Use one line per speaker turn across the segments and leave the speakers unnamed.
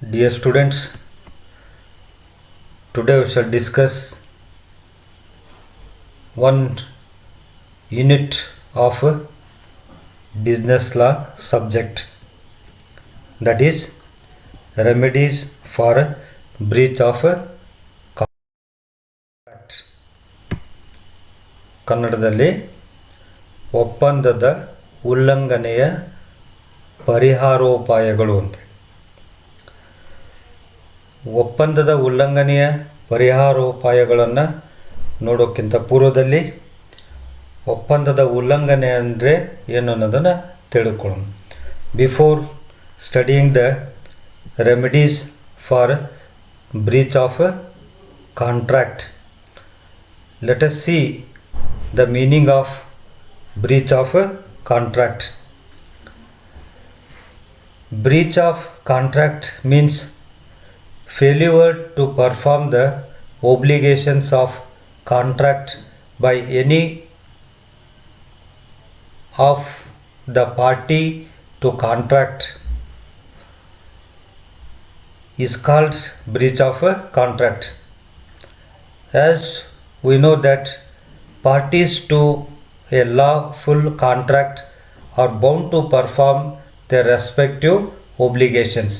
Dear students, today we shall discuss one unit of business law subject, that is remedies for breach of contract. ಕನ್ನಡದಲ್ಲಿ ಒಪ್ಪಂದದ ಉಲ್ಲಂಘನೆಯ ಪರಿಹಾರೋಪಾಯಗಳು ಅಂತ. ಒಪ್ಪಂದದ ಉಲ್ಲಂಘನೆಯ ಪರಿಹಾರೋಪಾಯಗಳನ್ನು ನೋಡೋಕ್ಕಿಂತ ಪೂರ್ವದಲ್ಲಿ ಒಪ್ಪಂದದ ಉಲ್ಲಂಘನೆ ಅಂದರೆ ಏನು ಅನ್ನೋದನ್ನು ತಿಳ್ಕೊಳ್ಳೋಣ. Before studying the remedies for breach of contract, let us see the meaning of breach of contract. Breach of contract means failure to perform the obligations of contract by any of the party to contract is called breach of contract. As we know that parties to a lawful contract are bound to perform their respective obligations.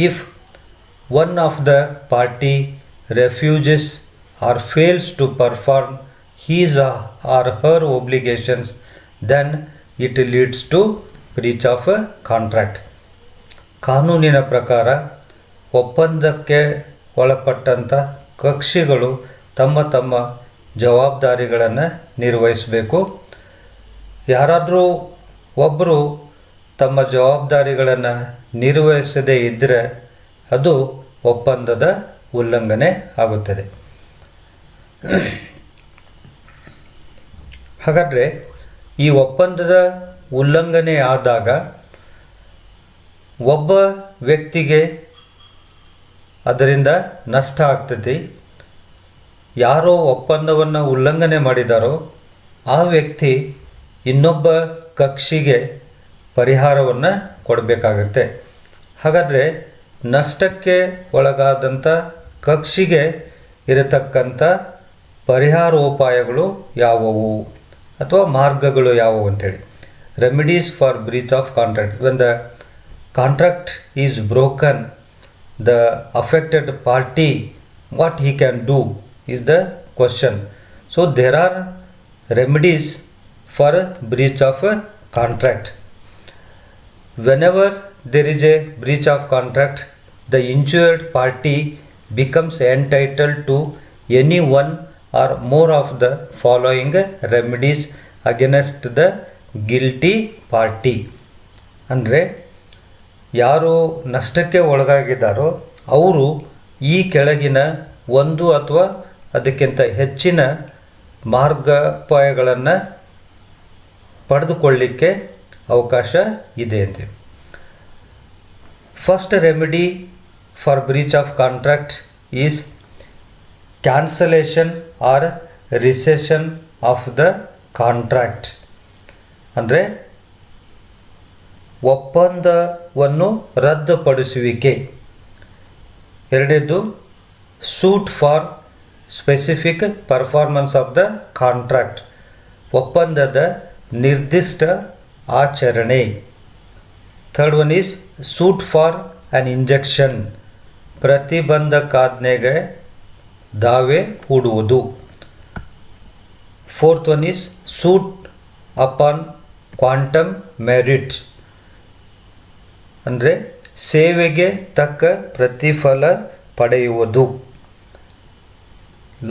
If one of the party refuses or fails to perform his or her obligations, then it leads to breach of contract. ಕಾನೂನಿನ ಪ್ರಕಾರ ಒಪ್ಪಂದಕ್ಕೆ ಒಳಪಟ್ಟಂಥ ಕಕ್ಷಿಗಳು ತಮ್ಮ ತಮ್ಮ ಜವಾಬ್ದಾರಿಗಳನ್ನು ನಿರ್ವಹಿಸಬೇಕು. ಯಾರಾದರೂ ಒಬ್ಬರು ತಮ್ಮ ಜವಾಬ್ದಾರಿಗಳನ್ನು ನಿರ್ವಹಿಸದೇ ಇದ್ದರೆ ಅದು ಒಪ್ಪಂದದ ಉಲ್ಲಂಘನೆ ಆಗುತ್ತದೆ. ಹಾಗಾದರೆ ಈ ಒಪ್ಪಂದದ ಉಲ್ಲಂಘನೆ ಆದಾಗ ಒಬ್ಬ ವ್ಯಕ್ತಿಗೆ ಅದರಿಂದ ನಷ್ಟ ಆಗ್ತದೆ. ಯಾರೋ ಒಪ್ಪಂದವನ್ನು ಉಲ್ಲಂಘನೆ ಮಾಡಿದಾರೋ ಆ ವ್ಯಕ್ತಿ ಇನ್ನೊಬ್ಬ ಕಕ್ಷಿಗೆ ಪರಿಹಾರವನ್ನು ಕೊಡಬೇಕಾಗತ್ತೆ. ಹಾಗಾದರೆ ನಷ್ಟಕ್ಕೆ ಒಳಗಾದಂಥ ಕಕ್ಷಿಗೆ ಇರತಕ್ಕಂಥ ಪರಿಹಾರೋಪಾಯಗಳು ಯಾವುವು ಅಥವಾ ಮಾರ್ಗಗಳು ಯಾವುವು ಅಂಥೇಳಿ. Remedies for breach of contract. When the contract is broken, the affected party what he can do is the question. So there are remedies for breach of contract. Whenever there is a breach of contract, the injured party becomes entitled to any one or more of the following remedies against the guilty party. ಅಂದರೆ ಯಾರು ನಷ್ಟಕ್ಕೆ ಒಳಗಾಗಿದ್ದಾರೋ ಅವರು ಈ ಕೆಳಗಿನ ಒಂದು ಅಥವಾ ಅದಕ್ಕಿಂತ ಹೆಚ್ಚಿನ ಮಾರ್ಗೋಪಾಯಗಳನ್ನು ಪಡೆದುಕೊಳ್ಳಿಕ್ಕೆ ಅವಕಾಶ ಇದೆ ಅಂತ. First remedy for breach of contract is cancellation or rescission of the contract. ಅಂದರೆ ಒಪ್ಪಂದವನ್ನು ರದ್ದುಪಡಿಸುವಿಕೆ. ಎರಡನೇದು suit for specific performance of the contract, ಒಪ್ಪಂದದ ನಿರ್ದಿಷ್ಟ ಆಚರಣೆ. Third one is suit for an injunction, ಪ್ರತಿಬಂಧಕಾಜ್ಞೆಗೆ ದಾವೆ ಹೂಡುವುದು. Fourth one is suit upon quantum meruit, ಅಂದರೆ ಸೇವೆಗೆ ತಕ್ಕ ಪ್ರತಿಫಲ ಪಡೆಯುವುದು.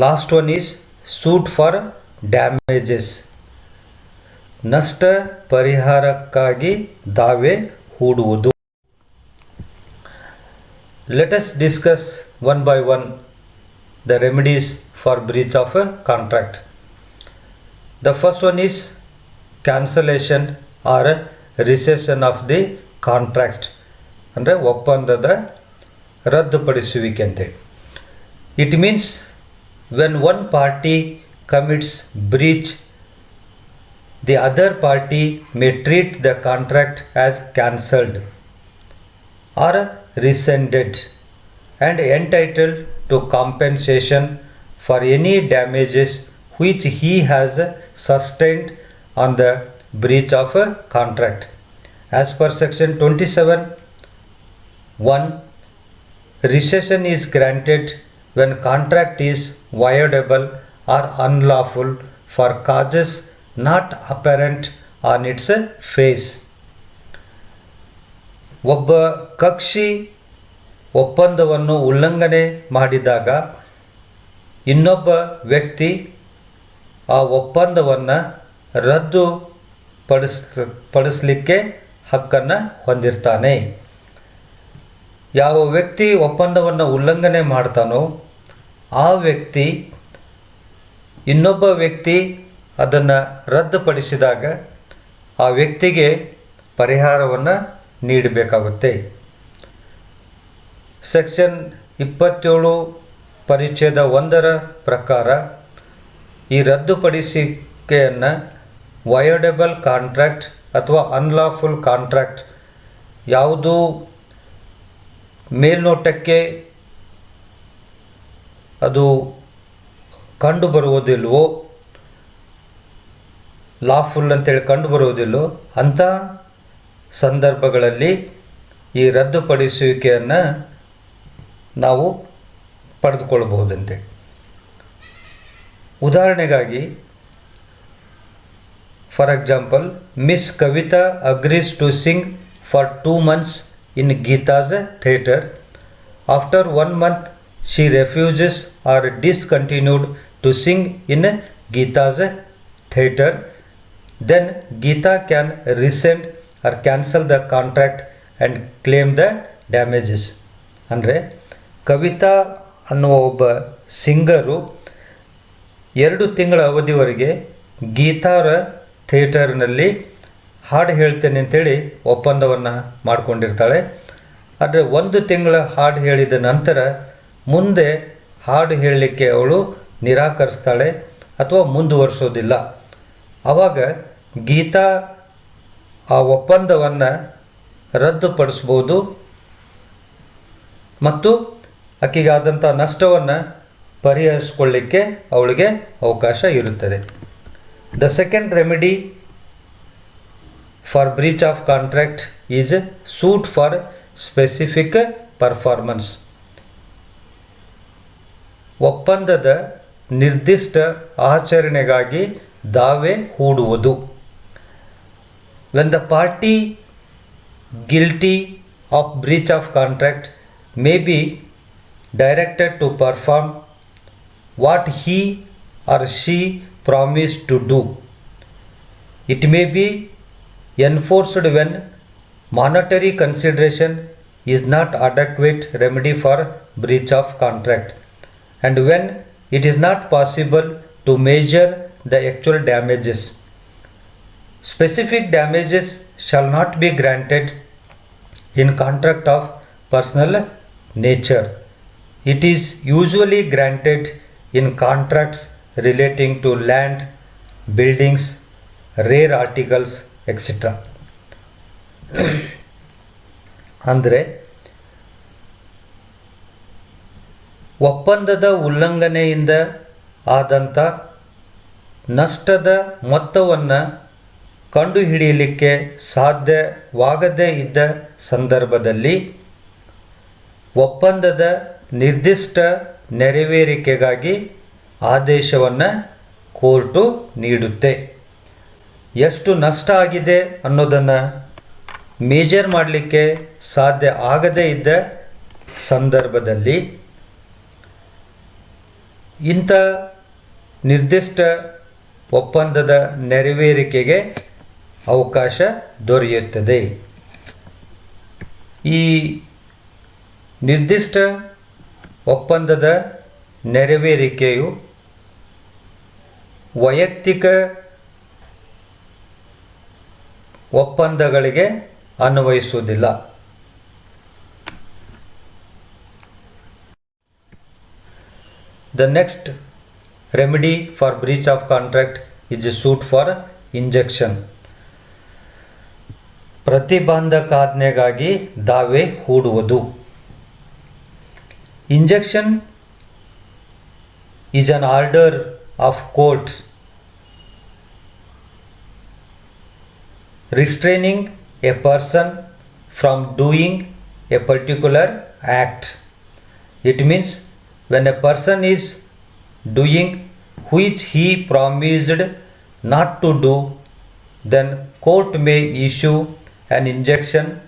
Last one is suit for damages, ನಷ್ಟ ಪರಿಹಾರಕ್ಕಾಗಿ ದಾವೆ ಹೂಡುವುದು. Let us discuss one by one the remedies for breach of contract. The first one is cancellation or rescission of the contract, ಅಂದರೆ ಒಪ್ಪಂದದ ರದ್ದುಪಡಿಸುವಿಕೆ ಅಂತೇಳಿ. It means when one party commits breach, the other party may treat the contract as cancelled or rescinded and entitled to compensation for any damages which he has sustained on the breach of a contract. As per section 27(1), rescission is granted when contract is violable or unlawful for causes not apparent on its face. ಒಬ್ಬ ಕಕ್ಷಿ ಒಪ್ಪಂದವನ್ನು ಉಲ್ಲಂಘನೆ ಮಾಡಿದಾಗ ಇನ್ನೊಬ್ಬ ವ್ಯಕ್ತಿ ಆ ಒಪ್ಪಂದವನ್ನು ಪಡಿಸಲಿಕ್ಕೆ ಹಕ್ಕನ್ನು ಹೊಂದಿರ್ತಾನೆ. ಯಾವ ವ್ಯಕ್ತಿ ಒಪ್ಪಂದವನ್ನು ಉಲ್ಲಂಘನೆ ಮಾಡ್ತಾನೋ ಆ ವ್ಯಕ್ತಿ ಇನ್ನೊಬ್ಬ ವ್ಯಕ್ತಿ ಅದನ್ನು ರದ್ದುಪಡಿಸಿದಾಗ ಆ ವ್ಯಕ್ತಿಗೆ ಪರಿಹಾರವನ್ನು ನೀಡಬೇಕಾಗುತ್ತೆ. ಸೆಕ್ಷನ್ 27 ಪರಿಚ್ಛೇದ 1 ಪ್ರಕಾರ ಈ ರದ್ದುಪಡಿಸಿಕೆಯನ್ನು ವಯೋಡೆಬಲ್ ಕಾಂಟ್ರಾಕ್ಟ್ ಅಥವಾ ಅನ್ಲಾಫುಲ್ ಕಾಂಟ್ರಾಕ್ಟ್ ಯಾವುದು ಮೇಲ್ನೋಟಕ್ಕೆ ಅದು ಕಂಡುಬರುವುದಿಲ್ವೋ, ಲಾಫುಲ್ ಅಂತೇಳಿ ಕಂಡುಬರುವುದಿಲ್ಲೋ ಅಂಥ ಸಂದರ್ಭಗಳಲ್ಲಿ ಈ ರದ್ದುಪಡಿಸುವಿಕೆಯನ್ನು ನಾವು ಪಡೆದುಕೊಳ್ಳಬಹುದಂತೆ. ಉದಾಹರಣೆಗಾಗಿ, for example, Miss Kavita agrees to sing for 2 months in Geeta's theatre. After 1 month, she refuses or discontinued to sing in Geeta's theatre. Then Geeta can rescind or cancel the contract and claim the damages. ಅಂದರೆ ಕವಿತಾ ಅನ್ನುವ ಒಬ್ಬ ಸಿಂಗರು 2 ತಿಂಗಳ ಅವಧಿವರೆಗೆ ಗೀತಾರ ಥಿಯೇಟರ್ನಲ್ಲಿ ಹಾಡು ಹೇಳ್ತೇನೆ ಅಂತೇಳಿ ಒಪ್ಪಂದವನ್ನು ಮಾಡಿಕೊಂಡಿರ್ತಾಳೆ. ಆದರೆ 1 ತಿಂಗಳ ಹಾಡು ಹೇಳಿದ ನಂತರ ಮುಂದೆ ಹಾಡು ಹೇಳಲಿಕ್ಕೆ ಅವಳು ನಿರಾಕರಿಸ್ತಾಳೆ ಅಥವಾ ಮುಂದುವರಿಸೋದಿಲ್ಲ. ಆವಾಗ ಗೀತಾ ಆ ಒಪ್ಪಂದವನ್ನು ರದ್ದುಪಡಿಸ್ಬೋದು ಮತ್ತು ಆಕೆಗಾದಂಥ ನಷ್ಟವನ್ನು ಪರಿಹರಿಸಿಕೊಳ್ಳಿಕ್ಕೆ ಅವಳಿಗೆ ಅವಕಾಶ ಇರುತ್ತದೆ. The second remedy for breach of contract is suit for specific performance. ಒಪ್ಪಂದದ ನಿರ್ದಿಷ್ಟ ಆಚರಣೆಗಾಗಿ ದಾವೆ ಹೂಡುವುದು. When the party guilty of breach of contract may be directed to perform what he or she promised to do. It may be enforced when monetary consideration is not adequate remedy for breach of contract and when it is not possible to measure the actual damages. Specific damages shall not be granted in contract of personal nature. It is usually granted in contracts relating to land, buildings, rare articles, etc. ಅಂದರೆ ಒಪ್ಪಂದದ ಉಲ್ಲಂಘನೆಯಿಂದ ಆದಂಥ ನಷ್ಟದ ಮೊತ್ತವನ್ನು ಕಂಡುಹಿಡಿಯಲಿಕ್ಕೆ ಸಾಧ್ಯವಾಗದೇ ಇದ್ದ ಸಂದರ್ಭದಲ್ಲಿ ಒಪ್ಪಂದದ ನಿರ್ದಿಷ್ಟ ನೆರವೇರಿಕೆಗಾಗಿ ಆದೇಶವನ್ನು ಕೋರ್ಟು ನೀಡುತ್ತೆ. ಎಷ್ಟು ನಷ್ಟ ಆಗಿದೆ ಅನ್ನೋದನ್ನು ಮೇಜರ್ ಮಾಡಲಿಕ್ಕೆ ಸಾಧ್ಯ ಆಗದೇ ಇದ್ದ ಸಂದರ್ಭದಲ್ಲಿ ಇಂಥ ನಿರ್ದಿಷ್ಟ ಒಪ್ಪಂದದ ನೆರವೇರಿಕೆಗೆ ಅವಕಾಶ ದೊರೆಯುತ್ತದೆ. ಈ ನಿರ್ದಿಷ್ಟ ಒಪ್ಪಂದದ ನೆರವೇರಿಕೆಯು ವೈಯಕ್ತಿಕ ಒಪ್ಪಂದಗಳಿಗೆ ಅನ್ವಯಿಸುವುದಿಲ್ಲ. The next remedy for breach of contract is a suit for injunction. ಪ್ರತಿಬಂಧಕಾಜ್ಞೆಗಾಗಿ ದಾವೆ ಹೂಡುವುದು. Injunction is an order of court restraining a person from doing a particular act. It means when a person is doing which he promised not to do, then court may issue an injunction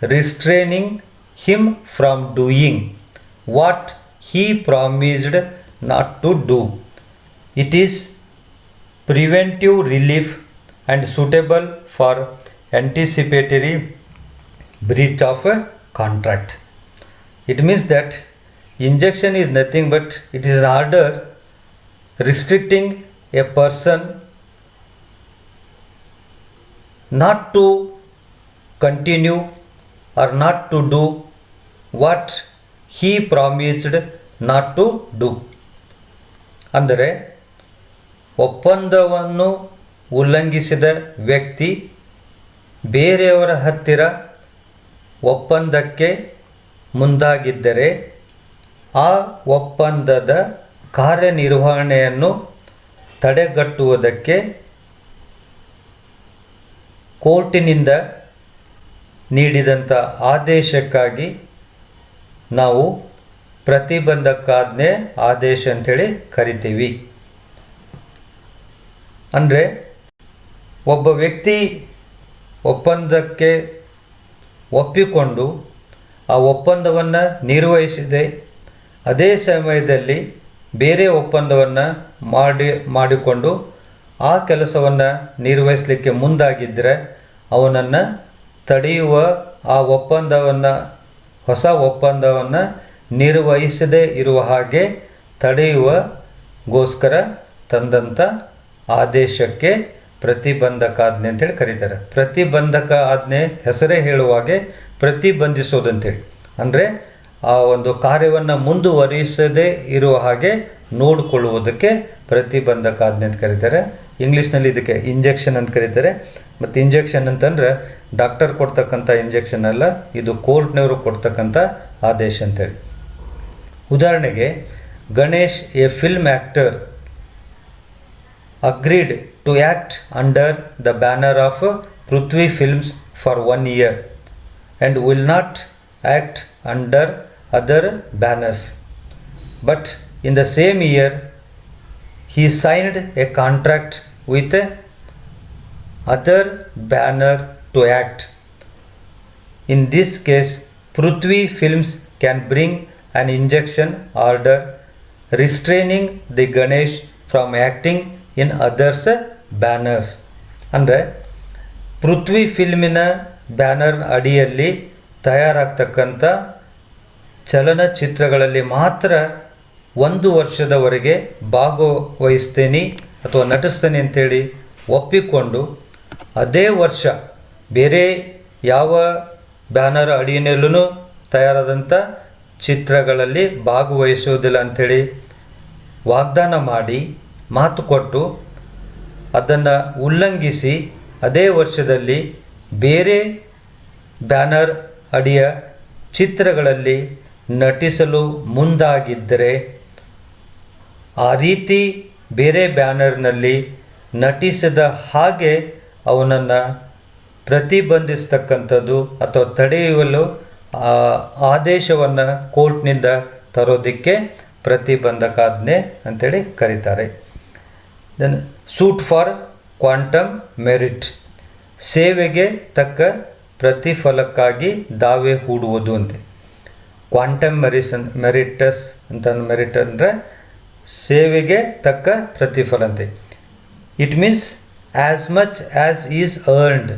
restraining him from doing what he promised not to do. It is preventive relief and suitable for anticipatory breach of a contract. It means that injunction is nothing but it is an order restricting a person not to continue or not to do what he promised not to do. ಅಂದರೆ ಒಪ್ಪಂದವನ್ನು ಉಲ್ಲಂಘಿಸಿದ ವ್ಯಕ್ತಿ ಬೇರೆಯವರ ಹತ್ತಿರ ಒಪ್ಪಂದಕ್ಕೆ ಮುಂದಾಗಿದ್ದರೆ ಆ ಒಪ್ಪಂದದ ಕಾರ್ಯನಿರ್ವಹಣೆಯನ್ನು ತಡೆಗಟ್ಟುವುದಕ್ಕೆ ಕೋರ್ಟಿನಿಂದ ನೀಡಿದಂಥ ಆದೇಶಕ್ಕಾಗಿ ನಾವು ಪ್ರತಿಬಂಧಕಾಜ್ಞೆ ಆದೇಶ ಅಂಥೇಳಿ ಕರಿತೀವಿ. ಅಂದರೆ ಒಬ್ಬ ವ್ಯಕ್ತಿ ಒಪ್ಪಂದಕ್ಕೆ ಒಪ್ಪಿಕೊಂಡು ಆ ಒಪ್ಪಂದವನ್ನು ನಿರ್ವಹಿಸಿದೆ, ಅದೇ ಸಮಯದಲ್ಲಿ ಬೇರೆ ಒಪ್ಪಂದವನ್ನು ಮಾಡಿಕೊಂಡು ಆ ಕೆಲಸವನ್ನು ನಿರ್ವಹಿಸಲಿಕ್ಕೆ ಮುಂದಾಗಿದ್ದರೆ ಅವನನ್ನು ತಡೆಯುವ ಆ ಒಪ್ಪಂದವನ್ನು ಹೊಸ ಒಪ್ಪಂದವನ್ನು ನಿರ್ವಹಿಸದೇ ಇರುವ ಹಾಗೆ ತಡೆಯುವಗೋಸ್ಕರ ತಂದಂಥ ಆದೇಶಕ್ಕೆ ಪ್ರತಿಬಂಧಕಾಜ್ಞೆ ಅಂತೇಳಿ ಕರೀತಾರೆ. ಪ್ರತಿಬಂಧಕ ಆಜ್ಞೆ ಹೆಸರೇ ಹೇಳುವಾಗೆ ಪ್ರತಿಬಂಧಿಸೋದಂತೇಳಿ, ಅಂದರೆ ಆ ಒಂದು ಕಾರ್ಯವನ್ನು ಮುಂದುವರಿಸದೇ ಇರುವ ಹಾಗೆ ನೋಡಿಕೊಳ್ಳುವುದಕ್ಕೆ ಪ್ರತಿಬಂಧಕಾಜ್ಞೆ ಅಂತ ಕರೀತಾರೆ. ಇಂಗ್ಲೀಷ್ನಲ್ಲಿ ಇದಕ್ಕೆ ಇಂಜೆಕ್ಷನ್ ಅಂತ ಕರೀತಾರೆ. ಮತ್ತು ಇಂಜೆಕ್ಷನ್ ಅಂತಂದರೆ ಡಾಕ್ಟರ್ ಕೊಡ್ತಕ್ಕಂಥ ಇಂಜೆಕ್ಷನ್ ಅಲ್ಲ, ಇದು ಕೋರ್ಟ್ನವರು ಕೊಡ್ತಕ್ಕಂಥ ಆದೇಶ ಅಂತೇಳಿ. ಉದಾಹರಣೆಗೆ Ganesh, A film actor, agreed to act under the banner of Prithvi Films for 1 year and will not act under other banners. But in the same year, he signed a contract with other banner to act. In this case, Prithvi Films can bring an injunction order restraining the Ganesh from acting in others banners. ಅಂದರೆ ಪೃಥ್ವಿ ಫಿಲ್ಮಿನ banner ಅಡಿಯಲ್ಲಿ ತಯಾರಾಗ್ತಕ್ಕಂಥ ಚಲನಚಿತ್ರಗಳಲ್ಲಿ ಮಾತ್ರ 1 ವರ್ಷದವರೆಗೆ ಭಾಗವಹಿಸ್ತೇನೆ ಅಥವಾ ನಟಿಸ್ತೇನೆ ಅಂಥೇಳಿ ಒಪ್ಪಿಕೊಂಡು ಅದೇ ವರ್ಷ ಬೇರೆ ಯಾವ ಬ್ಯಾನರ್ ಅಡಿಯಲ್ಲೂ ತಯಾರಾದಂಥ ಚಿತ್ರಗಳಲ್ಲಿ ಭಾಗವಹಿಸುವುದಿಲ್ಲ ಅಂಥೇಳಿ ವಾಗ್ದಾನ ಮಾಡಿ ಮಾತು ಕೊಟ್ಟು ಅದನ್ನು ಉಲ್ಲಂಘಿಸಿ ಅದೇ ವರ್ಷದಲ್ಲಿ ಬೇರೆ ಬ್ಯಾನರ್ ಅಡಿಯ ಚಿತ್ರಗಳಲ್ಲಿ ನಟಿಸಲು ಮುಂದಾಗಿದ್ದರೆ ಆ ರೀತಿ ಬೇರೆ ಬ್ಯಾನರ್ನಲ್ಲಿ ನಟಿಸಿದ ಹಾಗೆ ಅವನನ್ನು ಪ್ರತಿಬಂಧಿಸ್ತಕ್ಕಂಥದ್ದು ಅಥವಾ ತಡೆಯಲು ಆದೇಶವನ್ನು ಕೋರ್ಟ್ನಿಂದ ತರೋದಕ್ಕೆ ಪ್ರತಿಬಂಧಕಾಜ್ಞೆ ಅಂತೇಳಿ ಕರೀತಾರೆ. Then suit for quantum meruit, ಸೇವೆಗೆ ತಕ್ಕ ಪ್ರತಿಫಲಕ್ಕಾಗಿ ದಾವೆ ಹೂಡುವುದು ಅಂತೆ. ಕ್ವಾಂಟಮ್ ಮೆರಿಟಸ್ ಅಂತ ಮೆರಿಟ್ ಅಂದರೆ ಸೇವೆಗೆ ತಕ್ಕ ಪ್ರತಿಫಲ ಅಂತೆ. It means as much as is earned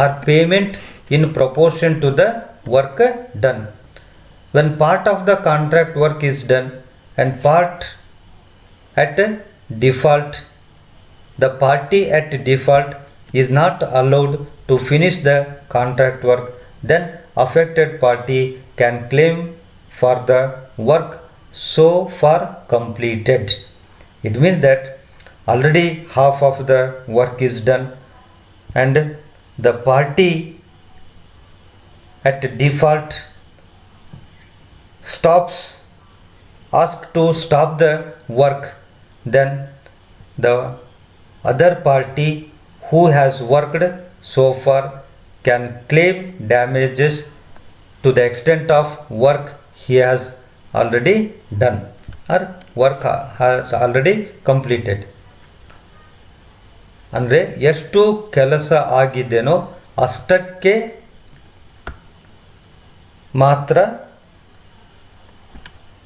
or payment in proportion to the work done. When part of the contract work is done and part at default, the party at default is not allowed to finish the contract work, then affected party can claim for the work so far completed. It means that already half of the work is done and the party at default stops asked to stop the work, then the other party who has worked so far can claim damages to the extent of work he has already done or work has already completed. ಅಂದರೆ ಎಷ್ಟು ಕೆಲಸ ಆಗಿದೆನೋ ಅಷ್ಟಕ್ಕೆ ಮಾತ್ರ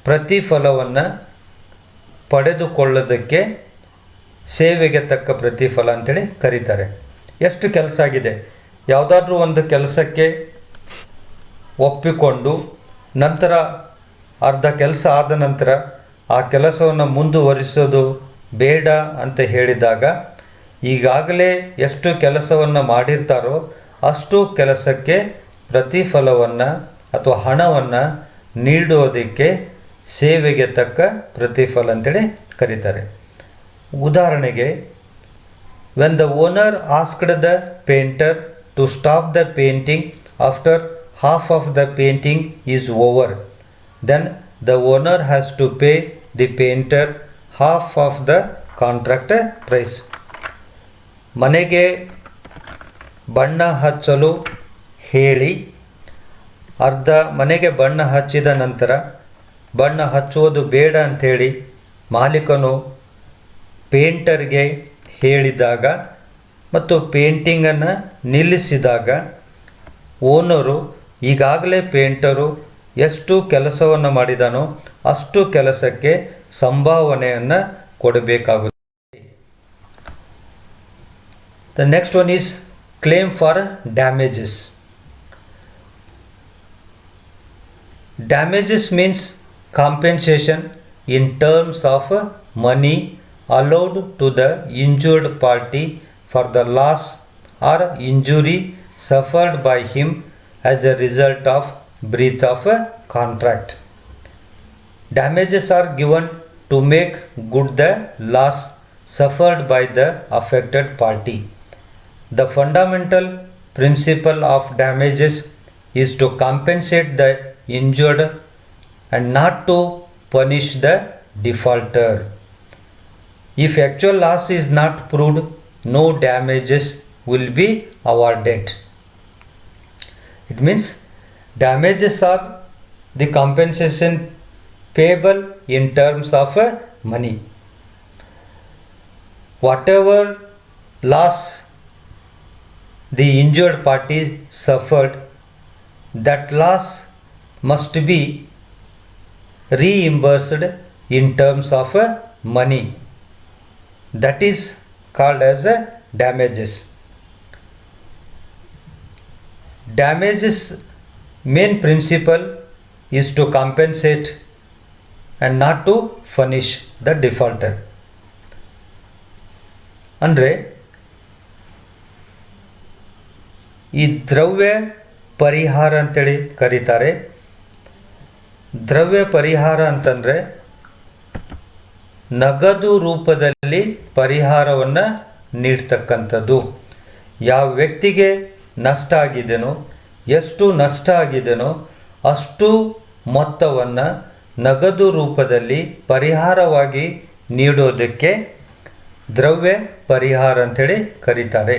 ಪ್ರತಿಫಲವನ್ನು ಪಡೆದುಕೊಳ್ಳೋದಕ್ಕೆ ಸೇವೆಗೆ ತಕ್ಕ ಪ್ರತಿಫಲ ಅಂತೇಳಿ ಕರೀತಾರೆ. ಎಷ್ಟು ಕೆಲಸ ಆಗಿದೆ, ಯಾವುದಾದ್ರೂ ಒಂದು ಕೆಲಸಕ್ಕೆ ಒಪ್ಪಿಕೊಂಡು ನಂತರ ಅರ್ಧ ಕೆಲಸ ಆದ ನಂತರ ಆ ಕೆಲಸವನ್ನು ಮುಂದುವರಿಸೋದು ಬೇಡ ಅಂತ ಹೇಳಿದಾಗ ಈಗಾಗಲೇ ಎಷ್ಟು ಕೆಲಸವನ್ನು ಮಾಡಿರ್ತಾರೋ ಅಷ್ಟು ಕೆಲಸಕ್ಕೆ ಪ್ರತಿಫಲವನ್ನು ಅಥವಾ ಹಣವನ್ನು ನೀಡೋದಕ್ಕೆ ಸೇವೆಗೆ ತಕ್ಕ ಪ್ರತಿಫಲ ಅಂತೇಳಿ ಕರೀತಾರೆ. ಉದಾಹರಣೆಗೆ, when the owner asked the painter to stop the painting after half of the painting is over, then the owner has to pay the painter half of the contract price. ಮನೆಗೆ ಬಣ್ಣ ಹಚ್ಚಲು ಹೇಳಿ ಮನೆಗೆ ಬಣ್ಣ ಹಚ್ಚಿದ ನಂತರ ಬಣ್ಣ ಹಚ್ಚುವುದು ಬೇಡ ಅಂಥೇಳಿ ಮಾಲೀಕನು ಪೇಂಟರ್ಗೆ ಹೇಳಿದಾಗ ಮತ್ತು ಪೇಂಟಿಂಗನ್ನು ನಿಲ್ಲಿಸಿದಾಗ ಓನರು ಈಗಾಗಲೇ ಪೇಂಟರು ಎಷ್ಟು ಕೆಲಸವನ್ನು ಮಾಡಿದಾನೋ ಅಷ್ಟು ಕೆಲಸಕ್ಕೆ ಸಂಭಾವನೆಯನ್ನು ಕೊಡಬೇಕಾಗುತ್ತದೆ. The next one is claim for damages. Damages means compensation in terms of money allowed to the injured party for the loss or injury suffered by him as a result of breach of a contract. Damages are given to make good the loss suffered by the affected party. The fundamental principle of damages is to compensate the injured and not to punish the defaulter. If actual loss is not proved, no damages will be awarded. It means damages are the compensation payable in terms of money. Whatever loss the injured party suffered, that loss must be reimbursed in terms of money. That is called as damages. Damages main principle is to compensate and not to punish the defaulter. ಅಂದರೆ ಈ ದ್ರವ್ಯ ಪರಿಹಾರ ಅಂತೇಳಿ ಕರೀತಾರೆ. ದ್ರವ್ಯ ಪರಿಹಾರ ಅಂತಂದರೆ ನಗದು ರೂಪದಲ್ಲಿ ಪರಿಹಾರವನ್ನು ನೀಡ್ತಕ್ಕಂಥದ್ದು. ಯಾವ ವ್ಯಕ್ತಿಗೆ ನಷ್ಟ ಆಗಿದೆನೋ, ಎಷ್ಟು ನಷ್ಟ ಆಗಿದೆನೋ ಅಷ್ಟು ಮೊತ್ತವನ್ನು ನಗದು ರೂಪದಲ್ಲಿ ಪರಿಹಾರವಾಗಿ ನೀಡೋದಕ್ಕೆ ದ್ರವ್ಯ ಪರಿಹಾರ ಅಂಥೇಳಿ ಕರೀತಾರೆ.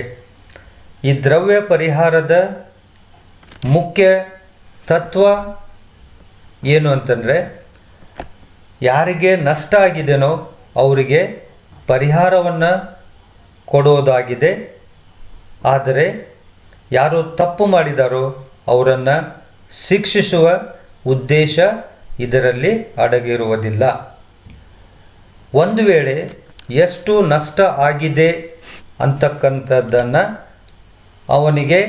ಈ ದ್ರವ್ಯ ಪರಿಹಾರದ ಮುಖ್ಯ ತತ್ವ ಏನು ಅಂತಂದರೆ, ಯಾರಿಗೆ ನಷ್ಟ ಆಗಿದೆನೋ ಅವರಿಗೆ ಪರಿಹಾರವನ್ನು ಕೊಡೋದಾಗಿದೆ. ಆದರೆ ಯಾರು ತಪ್ಪು ಮಾಡಿದಾರೋ ಅವರನ್ನು ಶಿಕ್ಷಿಸುವ ಉದ್ದೇಶ ಇದರಲ್ಲಿ ಅಡಗಿರುವುದಿಲ್ಲ. ಒಂದು ವೇಳೆ ಎಷ್ಟು ನಷ್ಟ ಆಗಿದೆ ಅಂತಕ್ಕಂಥದ್ದನ್ನು ಅವನಿಗೆ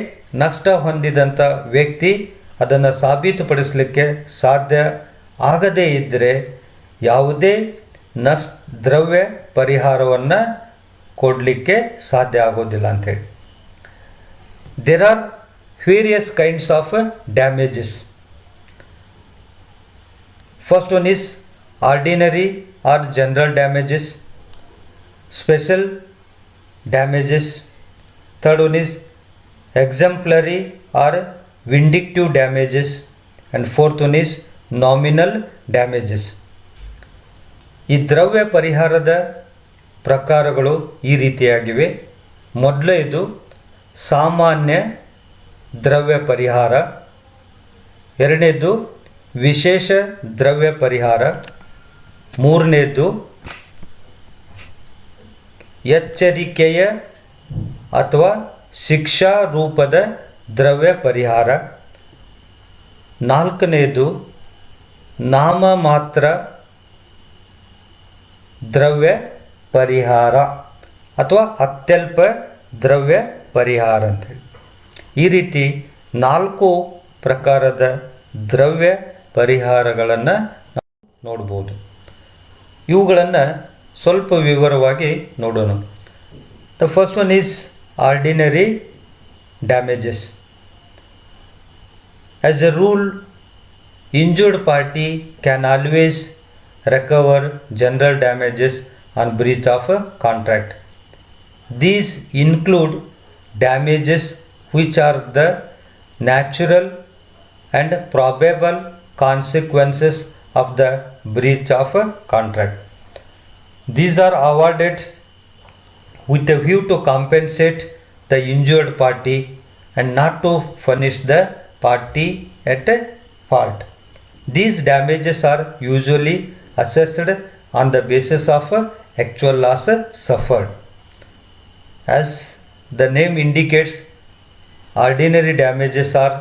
ನಷ್ಟ ಹೊಂದಿದಂಥ ವ್ಯಕ್ತಿ ಅದನ್ನು ಸಾಬೀತುಪಡಿಸಲಿಕ್ಕೆ ಸಾಧ್ಯ ಆಗದೇ ಇದ್ದರೆ ಯಾವುದೇ ದ್ರವ್ಯ ಪರಿಹಾರವನ್ನು ಕೊಡಲಿಕ್ಕೆ ಸಾಧ್ಯ ಆಗೋದಿಲ್ಲ ಅಂಥೇಳಿ. There are various kinds of damages. First one is ordinary or general damages, special damages. Third one is exemplary or vindictive damages, and fourth one is nominal damages. ಈ ದ್ರವ್ಯ ಪರಿಹಾರದ ಪ್ರಕಾರಗಳು ಈ ರೀತಿಯಾಗಿವೆ. ಮೊದಲನೇದು ಸಾಮಾನ್ಯ ದ್ರವ್ಯ ಪರಿಹಾರ, ಎರಡನೇದು ವಿಶೇಷ ದ್ರವ್ಯ ಪರಿಹಾರ, ಮೂರನೇದು ಎಚ್ಚರಿಕೆಯ ಅಥವಾ ಶಿಕ್ಷಾ ರೂಪದ ದ್ರವ್ಯ ಪರಿಹಾರ, ನಾಲ್ಕನೇದು ನಾಮಮಾತ್ರ ದ್ರವ್ಯ ಪರಿಹಾರ ಅಥವಾ ಅತ್ಯಲ್ಪ ದ್ರವ್ಯ ಪರಿಹಾರ ಅಂತೇಳಿ. ಈ ರೀತಿ 4 ಪ್ರಕಾರದ ದ್ರವ್ಯ ಪರಿಹಾರಗಳನ್ನು ನಾವು ನೋಡ್ಬೋದು. ಇವುಗಳನ್ನು ಸ್ವಲ್ಪ ವಿವರವಾಗಿ ನೋಡೋಣ. The first one is ordinary damages. As a rule, injured party can always recover general damages on breach of a contract. These include damages which are the natural and probable consequences of the breach of a contract. These are awarded with a view to compensate the injured party and not to punish the party at fault. These damages are usually assessed on the basis of actual loss suffered. As the name indicates, ordinary damages are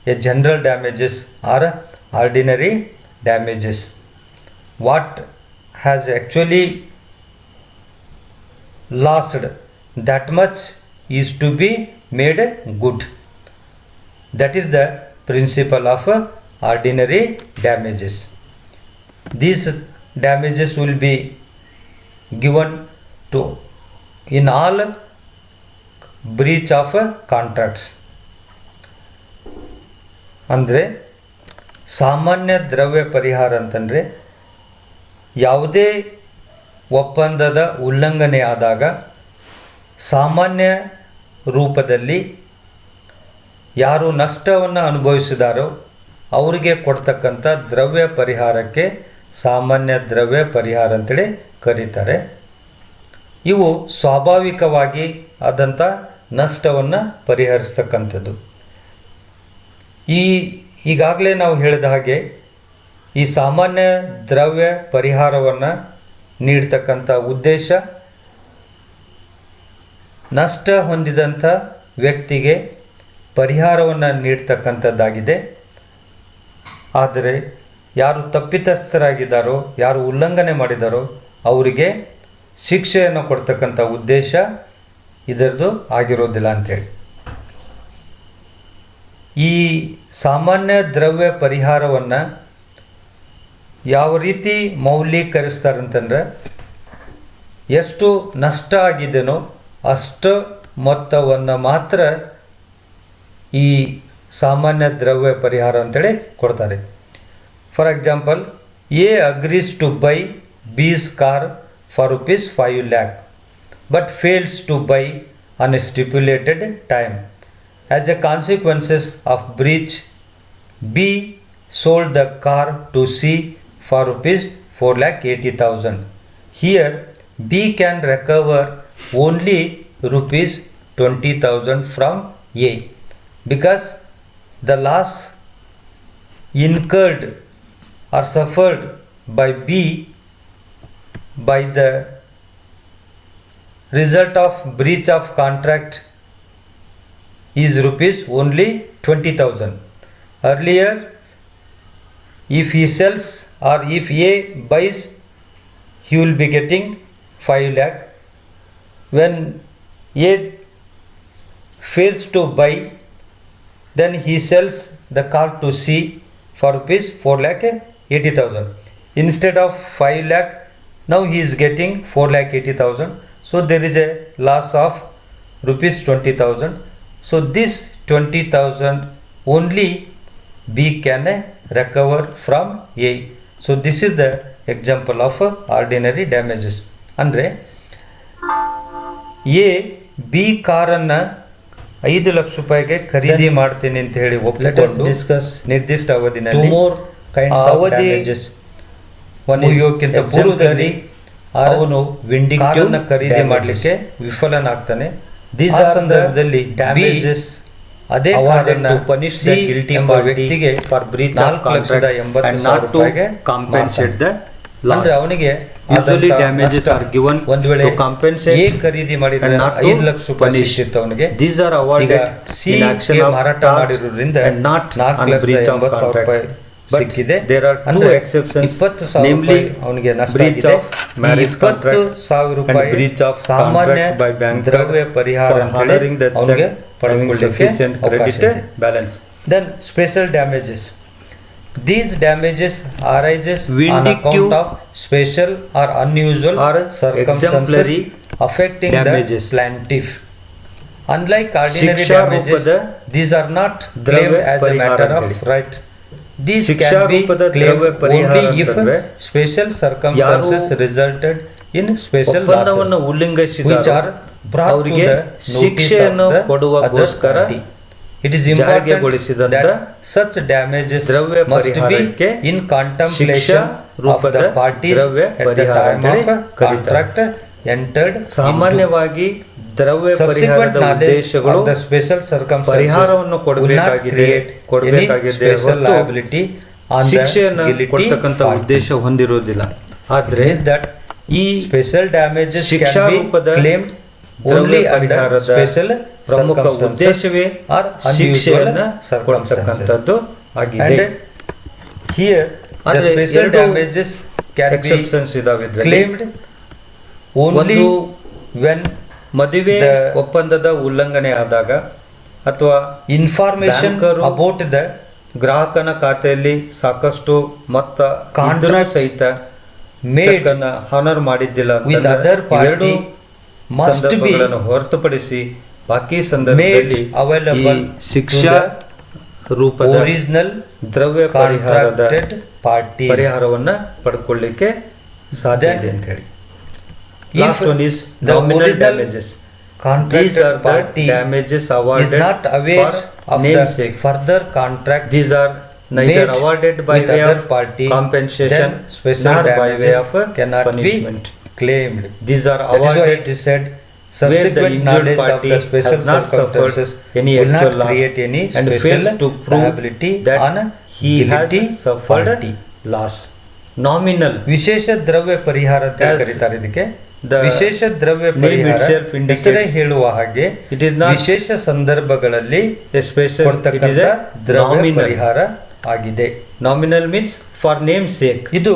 a general damages or ordinary damages. What has actually lost, that much is to be made good. That is the principle of ordinary damages. These damages will be given to in all breach of contracts. ಅಂದರೆ ಸಾಮಾನ್ಯ ದ್ರವ್ಯ ಪರಿಹಾರ ಅಂತಂದರೆ ಯಾವುದೇ ಒಪ್ಪಂದದ ಉಲ್ಲಂಘನೆ ಆದಾಗ ಸಾಮಾನ್ಯ ರೂಪದಲ್ಲಿ ಯಾರು ನಷ್ಟವನ್ನು ಅನುಭವಿಸಿದಾರೋ ಅವರಿಗೆ ಕೊಡ್ತಕ್ಕಂಥ ದ್ರವ್ಯ ಪರಿಹಾರಕ್ಕೆ ಸಾಮಾನ್ಯ ದ್ರವ್ಯ ಪರಿಹಾರ ಅಂತೇಳಿ ಕರೀತಾರೆ. ಇವು ಸ್ವಾಭಾವಿಕವಾಗಿ ಆದಂಥ ನಷ್ಟವನ್ನು ಪರಿಹರಿಸ್ತಕ್ಕಂಥದ್ದು. ಈಗಾಗಲೇ ನಾವು ಹೇಳಿದ ಹಾಗೆ ಈ ಸಾಮಾನ್ಯ ದ್ರವ್ಯ ಪರಿಹಾರವನ್ನು ನೀಡ್ತಕ್ಕಂಥ ಉದ್ದೇಶ ನಷ್ಟ ಹೊಂದಿದಂಥ ವ್ಯಕ್ತಿಗೆ ಪರಿಹಾರವನ್ನು ನೀಡ್ತಕ್ಕಂಥದ್ದಾಗಿದೆ. ಆದರೆ ಯಾರು ತಪ್ಪಿತಸ್ಥರಾಗಿದ್ದಾರೋ, ಯಾರು ಉಲ್ಲಂಘನೆ ಮಾಡಿದಾರೋ ಅವರಿಗೆ ಶಿಕ್ಷೆಯನ್ನು ಕೊಡ್ತಕ್ಕಂಥ ಉದ್ದೇಶ ಇದರದು ಆಗಿರೋದಿಲ್ಲ ಅಂಥೇಳಿ. ಈ ಸಾಮಾನ್ಯ ದ್ರವ್ಯ ಪರಿಹಾರವನ್ನು ಯಾವ ರೀತಿ ಮೌಲ್ಯೀಕರಿಸ್ತಾರಂತಂದರೆ ಎಷ್ಟು ನಷ್ಟ ಆಗಿದೆನೋ ಅಷ್ಟು ಮೊತ್ತವನ್ನು ಮಾತ್ರ ಈ ಸಾಮಾನ್ಯ ದ್ರವ್ಯ ಪರಿಹಾರ ಅಂತೇಳಿ ಕೊಡ್ತಾರೆ. For example, A agrees to buy B's car for ₹5 lakh but fails to buy on a stipulated time. As a consequences of breach, B sold the car to C for ₹4,80,000. Here, B can recover only ₹20,000 from A because the loss incurred or suffered by B by the result of breach of contract is only ₹20,000. Earlier, if he sells or if A buys, he will be getting 5 lakh. When A fails to buy, then he sells the car to C for ₹4,80,000. Instead of 5 lakh, now he is getting 4,80,000. So there is a loss of ₹20,000. So this 20,000 only B can recover from A. So this is the example of ordinary damages. ಅಂದರೆ A B ಕಾರನ್ನು ₹5 ಲಕ್ಷ ಖರೀದಿ ಮಾಡ್ತೀನಿ ಅಂತ ಹೇಳಿ ಒಪ್ಪಿಕೊಂಡು ನಿರ್ದಿಷ್ಟ ಅವಧಿನಲ್ಲಿ ಅವಧಿ ಮುಗಿಯೋಕ್ಕಿಂತ ಪೂರ್ವದಲ್ಲಿ ಅವನು
ವಿಂಡಿಕ್ಟಿವ್
ಖರೀದಿ ಮಾಡಲಿಕ್ಕೆ ವಿಫಲನಾಗ್ತಾನೆ. ಆ ಸಂದರ್ಭದಲ್ಲಿ ಡ್ಯಾಮೇಜಸ್ ಅದೇ ಕಾರಣ
ಪನಿಷ್ ದ ಗಿಲ್ಟಿ
ಎಂಬ ವ್ಯಕ್ತಿಗೆ
for breach of contract and not to compensate the loss.
ಅವನಿಗೆ
ಯೂಶುವಲಿ ಡ್ಯಾಮೇಜಸ್ ಆರ್ ಗಿವನ್
ಒಂದು ವೇಳೆ
ಟು ಕಾಂಪೆನ್ಸೇಟ್
ಎ ಖರೀದಿ ಮಾಡಿದ್ರೆ 5 ಲಕ್ಷ ರೂಪಾಯಿ ಸಿಕ್ಕಿತ್ತು ಅವನಿಗೆ.
ದೀಸ್ ಆರ್ ಅವಾರ್ಡೆಡ್
ಸಿ ಮಾರಾಟ ಮಾಡಿರೋದ್ರಿಂದ
not on breach of contract.
ಸಿಕ್ಕಿದೆ.
There are two exceptions, namely
ಅವನಿಗೆ
breach of marriage contract and breach of
ಸಾಮಾನ್ಯ
contract by banker
ದ್ರವ್ಯ ಪರಿಹಾರ
for honoring the check having sufficient credit balance.
Then special damages. These damages arises on
Vindictive
account of special or unusual
or
circumstances
exemplary
affecting
damages.
the plaintiff. Unlike ordinary
Shiksha
damages,
ರೂಪದ
these are not
ದ್ರವ್ಯ
claimed as a
ಪರಿಹಾರ
matter of
ಅಂತೇಳಿ.
right. These
Shiksha
can be
ರೂಪದ
claimed
ದ್ರವ್ಯ ಪರಿಹಾರ
only if
ಅಂತಂದ್ರೆ
special circumstances resulted in special
ಒಪ್ಪಂದವನ್ನು
losses, which
ಉಲ್ಲಂಘಿಸಿದ
are brought to
ಅವರಿಗೆ
the notice
ಶಿಕ್ಷೆಯನ್ನು
of the
ಕೊಡುವಗೋಸ್ಕರ
other party. It is important
ಜಾರಿಗೊಳಿಸಿದಂತ
that such damages
ದ್ರವ್ಯ
must be
ಪರಿಹಾರಕ್ಕೆ
in
ಶಿಕ್ಷಾ
contemplation of
ರೂಪದ
the parties
ದ್ರವ್ಯ
at the
ಪರಿಹಾರ
time
ಅಂತೇಳಿ
of
ಕರೀತಾರೆ.
contract entered into.
ಸಾಮಾನ್ಯವಾಗಿ ದ್ರವ್ಯ
Subsequent
ಪರಿಹಾರದ
knowledge
ಉದ್ದೇಶಗಳು
of the special circumstances
ಪರಿಹಾರವನ್ನು
will not create any special liability on the
ಶಿಕ್ಷೆಯನ್ನು
guilty
ಕೊಡ್ತಕ್ಕಂಥ
party.
ಉದ್ದೇಶ ಹೊಂದಿರುವುದಿಲ್ಲ. ಆದ್ರೆ
Is that
ಈ
special damages
Shiksha
can be
ರೂಪದ
claimed
ದ್ರವ್ಯ
only under
ಪರಿಹಾರದ
special
ಪ್ರಮುಖ
circumstances
ಉದ್ದೇಶವೇ
or
ಶಿಕ್ಷೆಯನ್ನ
unusual
ಕೊಡ್ತಕ್ಕಂಥದ್ದು
circumstances.
ಆಗಿದೆ.
And here the
ಆದ್ರೆ
special
ಎರಡು
damages can be
ಎಕ್ಸೆಪ್ಷನ್ಸ್ ಇದಾವೆ ಇದರಲ್ಲಿ.
claimed only
ಒಂದು
when
ಮದುವೆ
the-
ಒಪ್ಪಂದದ ಉಲ್ಲಂಘನೆ ಆದಾಗ ಅಥವಾ
information
ಬ್ಯಾಂಕರು
about the
ಗ್ರಾಹಕನ ಖಾತೆಯಲ್ಲಿ ಸಾಕಷ್ಟು ಮೊತ್ತ ಇದ್ರೂ
Contract
ಸಹಿತ
made
ಚೆಕ್ ಅನ್ನ ಹಾನರ್ ಮಾಡಿದ್ದಿಲ್ಲ
with
ಅಂತಂದ್ರೆ
other party
ಇವೆರಡು
must be
ಸಂದರ್ಭಗಳನ್ನು ಹೊರತುಪಡಿಸಿ ಬಾಕಿ ಸಂದರ್ಭದಲ್ಲಿ
made available
ಈ ಶಿಕ್ಷಾ ರೂಪದ
original
ದ್ರವ್ಯ ಪರಿಹಾರದ
contracted parties.
ಪರಿಹಾರವನ್ನ ಪಡ್ಕೊಳ್ಳಿಕ್ಕೆ ಸಾಧ್ಯ
Then
ಇದೆ ಅಂತ ಹೇಳಿ.
if
Last one is
the
nominal
original
damages. These
contracted
are the
party
damages
is
awarded
not aware
for
of the
namesake.
further contract
These are neither
made
awarded by
with
way
other
of
party,
compensation
then special
nor by way
damages
of
cannot
punishment.
be claimed.
These are
That is why
awarded
it is said
where the
subsequent
injured
knowledge of
party
the special
has not suffered
circumstances
any
will not
actual loss
create any
and
special
fails to prove
liability
that
on a
he has
guilty
suffered
party.
loss. Nominal
ವಿಶೇಷ ದ್ರವ್ಯ ಪರಿಹಾರ ಅಂತ
As
ಕರೀತಾರೆ ಇದಕ್ಕೆ.
the
ವಿಶೇಷ ದ್ರವ್ಯ
name
ಪರಿಹಾರ
itself indicates,
ಹೆಸರೇ ಹೇಳುವ ಹಾಗೆ
it is not
ವಿಶೇಷ ಸಂದರ್ಭಗಳಲ್ಲಿ
a special, it is
ಕೊಡ್ತಕ್ಕಂಥ
a
ದ್ರವ್ಯ
nominal.
ಪರಿಹಾರ ಆಗಿದೆ.
Nominal means for name's sake.
ಇದು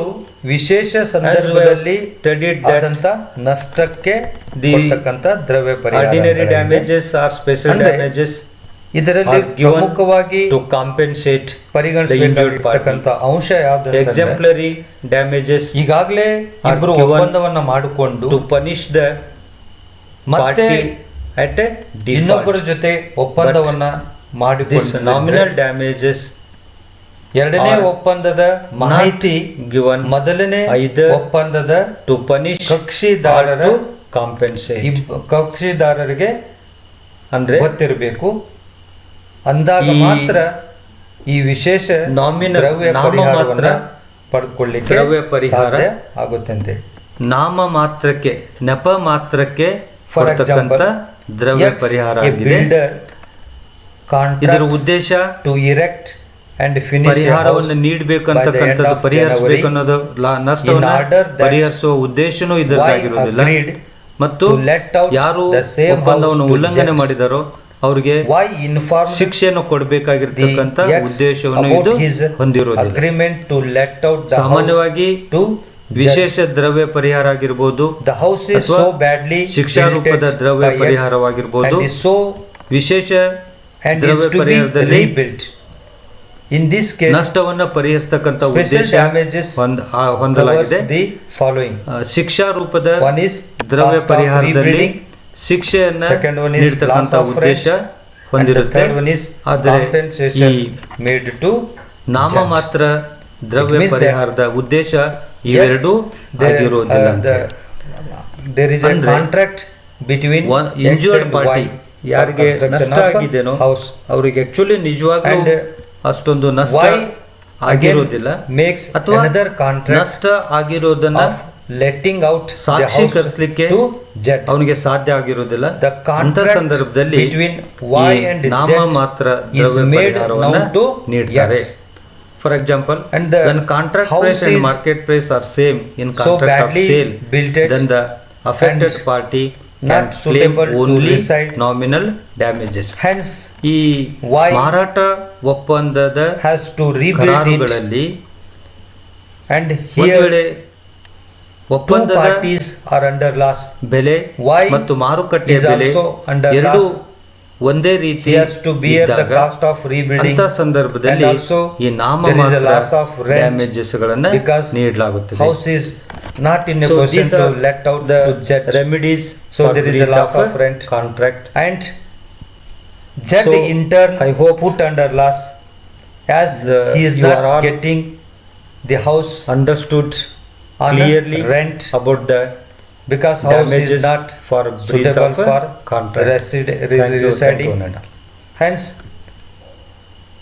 ವಿಶೇಷ ಸಂದರ್ಭದಲ್ಲಿ
studied that
ಆದಂತ ನಷ್ಟಕ್ಕೆ
the
ಕೊಡ್ತಕ್ಕಂಥ ದ್ರವ್ಯ ಪರಿಹಾರ
ordinary
ಅಂತ ಹೇಳಿದೆ.
damages or special
ಅಂದ್ರೆ
damages
ಇದರಲ್ಲಿ
are given
ಪ್ರಮುಖವಾಗಿ
to compensate the injured
ಪರಿಗಣಿಸಬೇಕಾಗಿರ್ತಕ್ಕಂಥ
party.
ಅಂಶ ಯಾವ್ದು ಅಂತಂದ್ರೆ,
Exemplary damages
ಈಗಾಗಲೇ
are
ಇಬ್ರು
given
ಒಪ್ಪಂದವನ್ನ ಮಾಡಿಕೊಂಡು
to punish the
ಮತ್ತೆ
party at a
ಇನ್ನೊಬ್ಬರ
default.
ಜೊತೆ ಒಪ್ಪಂದವನ್ನ
This
ಮಾಡಿಕೊಂಡು
nominal damages
ಎರಡನೇ
are
ಒಪ್ಪಂದದ ಮಾಹಿತಿ
given
ಮೊದಲನೇ
either
ಒಪ್ಪಂದದ
to punish
ಕಕ್ಷಿದಾರರ
or to compensate.
ಕಕ್ಷಿದಾರರಿಗೆ
ಅಂದ್ರೆ
ಗೊತ್ತಿರಬೇಕು. ಅಂದಾಗ
ಈ
ಮಾತ್ರ ಈ ವಿಶೇಷ
nominal
ದ್ರವ್ಯ
ನಾಮ
ಪರಿಹಾರವನ್ನ
ಮಾತ್ರ
ಪಡೆದುಕೊಳ್ಳಿಕ್ಕೆ
ದ್ರವ್ಯ ಪರಿಹಾರ
ಸಾಧ್ಯ ಆಗುತ್ತಂತೆ.
ನಾಮ ಮಾತ್ರಕ್ಕೆ ನೆಪ ಮಾತ್ರಕ್ಕೆ
For
ಕೊಡ್ತಕ್ಕಂಥ
example,
ದ್ರವ್ಯ
X,
ಪರಿಹಾರ
a
ಆಗಿದೆ.
builder
ಇದರ
contracts
ಉದ್ದೇಶ
to erect and finish a
ಪರಿಹಾರವನ್ನು
house
ನೀಡಬೇಕಂತಕ್ಕಂಥದ್ದು,
by the end of
ಪರಿಹರಿಸಬೇಕು
January,
ಅನ್ನೋದು ನಷ್ಟವನ್ನು
in order that
ಪರಿಹರಿಸುವ ಉದ್ದೇಶನೂ
Y
ಇದರದಾಗಿರುವುದಿಲ್ಲ.
agreed
ಮತ್ತು
to let out
ಯಾರು
the same
ಒಪ್ಪಂದವನ್ನು
house to
ಉಲ್ಲಂಘನೆ
reject.
ಮಾಡಿದಾರೋ ಅವ್ರಿಗೆ
Y informed
ಶಿಕ್ಷೆಯನ್ನು ಕೊಡಬೇಕಾಗಿರ್ತಕ್ಕಂಥ
the X
ಉದ್ದೇಶವನ್ನು
about
ಇದು
his
ಹೊಂದಿರುವುದಿಲ್ಲ.
agreement to let out the
ಸಾಮಾನ್ಯವಾಗಿ
house to
ವಿಶೇಷ ದ್ರವ್ಯ ಪರಿಹಾರ ಆಗಿರ್ಬೋದು,
the house is
ಅಥವಾ
so badly
ಶಿಕ್ಷಾ ರೂಪದ
built
ದ್ರವ್ಯ
by X
ಪರಿಹಾರವಾಗಿರ್ಬೋದು,
and is so
ವಿಶೇಷ
and is
ದ್ರವ್ಯ
to be
ಪರಿಹಾರದಲ್ಲಿ
rebuilt. In this case,
ನಷ್ಟವನ್ನ ಪರಿಹರಿಸತಕ್ಕಂಥ
special
ಉದ್ದೇಶ
damages covers
ಹೊಂದಲಾಗಿದೆ.
the following.
ಶಿಕ್ಷಾ ರೂಪದ
One is
ದ್ರವ್ಯ
cost of
ಪರಿಹಾರದಲ್ಲಿ
rebuilding.
ಶಿಕ್ಷೆಯನ್ನ
Second one is
ನೀಡತಕ್ಕಂಥ
loss of
ಉದ್ದೇಶ
rent. And the
ಹೊಂದಿರುತ್ತೆ.
third one is
ಆದರೆ
compensation
ಈ
made to
ನಾಮ
judge.
ಮಾತ್ರ ದ್ರವ್ಯ
It means that
ಪರಿಹಾರದ ಉದ್ದೇಶ ಇವೆರಡೂ
There,
ಆಗಿರುವುದಿಲ್ಲ ಅಂತ
there is a
ಅಂದ್ರೆ
contract between X
injured
and
party
Y
ಯಾರಿಗೆ
for construction
ನಷ್ಟ
of a
ಆಗಿದೆನೋ
house.
ಅವರಿಗೆ ಆಕ್ಚುಲಿ ನಿಜವಾಗ್ಲೂ
And
ಅಷ್ಟೊಂದು ನಷ್ಟ
Y
ಆಗಿರೋದಿಲ್ಲ
makes
ಅಥವಾ
another contract
ನಷ್ಟ ಆಗಿರೋದನ್ನ
of letting out the house
ಸಾಕ್ಷೀಕರಿಸಲಿಕ್ಕೆ
to Z.
ಅವನಿಗೆ ಸಾಧ್ಯ ಆಗಿರೋದಿಲ್ಲ.
The
ಅಂತ
contract
ಸಂದರ್ಭದಲ್ಲಿ
between
ಈ
Y and
ನಾಮ
Z
ಮಾತ್ರ
is
ದ್ರವ್ಯ
made
ಪರಿಹಾರವನ್ನ
known to
ನೀಡ್ತಾರೆ.
X.
For example,
And the
when contract
house
price and
is
market price are same in
so
contract of
badly
sale,
built
then the affected
and
party
not
can claim
suitable to
only
reside.
nominal damages.
Hence,
ಈ
Why
ಮಾರಾಟ ಒಪ್ಪಂದದ
has to rebuild it,
ಕರಾರುಗಳಲ್ಲಿ
and
ಒಂದು
here
ವೇಳೆ
two
ಒಪ್ಪಂದದ
parties are under loss.
ಬೆಲೆ
Why
ಮತ್ತು ಮಾರುಕಟ್ಟೆಯ
is
ಬೆಲೆ
also under
ಎರಡು
loss.
ಒಂದೇ ರೀತಿ
He has to bear the
ಇದ್ದಾಗ
cost of rebuilding,
ಅಂತ ಸಂದರ್ಭದಲ್ಲಿ
and also
ಈ ನಾಮ
there is a
ಮಾತ್ರ
loss of rent
ಡ್ಯಾಮೇಜಸ್ ಗಳನ್ನ
because
ನೀಡಲಾಗುತ್ತದೆ.
house is not in a
So
position
these
to
are
let out
the
to jet.
remedies
So
for
there is a
breach
loss of
a
rent
contract.
and Jet
So,
in turn
I hope
put under loss as he is
you
not
are all
getting the house
Understood
on
clearly
rent
about the
because house
damages
is not
for breach
suitable
of a
for
contract. Thank you,
residing.
Nanda.
Hence,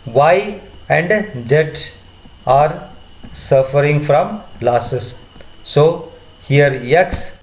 Y and Z are suffering from losses. So here X